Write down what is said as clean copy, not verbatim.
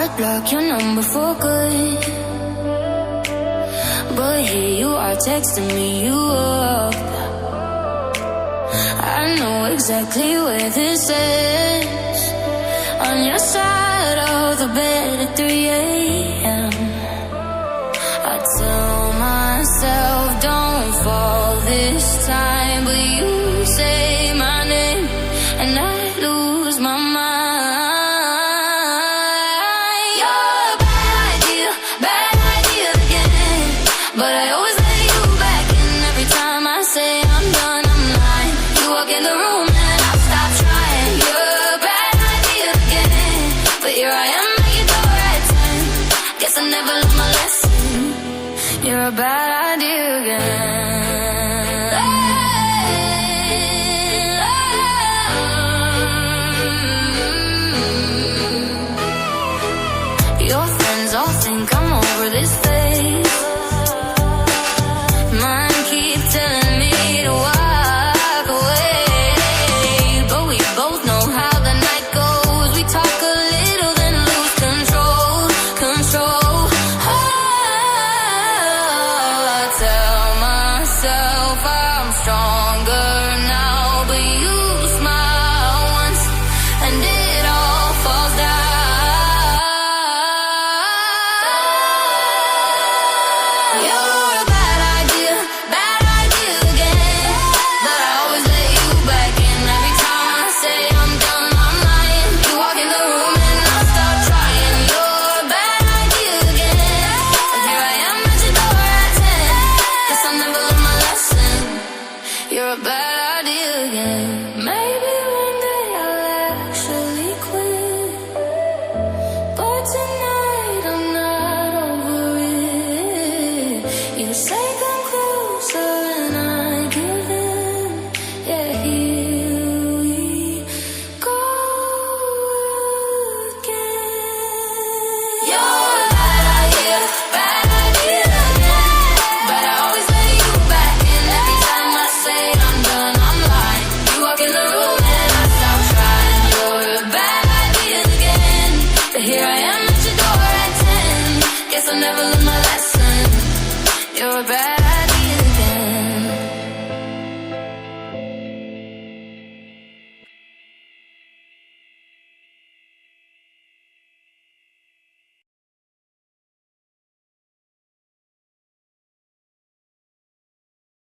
I'd block your number for good, but here you are texting me you up. I know exactly where this is, on your side of the bed at 3 a.m. I tell myself don't fall this time, but you say my name and I lose my mind. You're a bad idea again, but I always let you back in every time I say I'm done, I'm lying. You walk in the room and I stop trying. You're a bad idea again, but here I am at your door at 10. Guess I never learned my lesson. You're a bad idea again. Your friends all think I'm over this phase. Mine keep telling me to walk away, but we both know how the night goes. We talk a little then lose control. I tell myself I'm stronger now, but you smile once and it all falls down. You're a bad idea again, but I always let you back in every time I say I'm done, I'm lying. You walk in the room and I start trying. You're a bad idea again, and here I am at your door at 10. Guess I never learned my lesson. You're a bad idea again. Maybe one day I'll actually quit, but tonight I'm not over it. You say come closer and I give in. Yeah, here we go again. You're a bad idea again, but I always let you back in every time I say I'm done, I'm lying. You walk in the room and I stop trying. You're a bad idea again, but here I am at your door at 10. Guess I never learned my lesson. You're a bad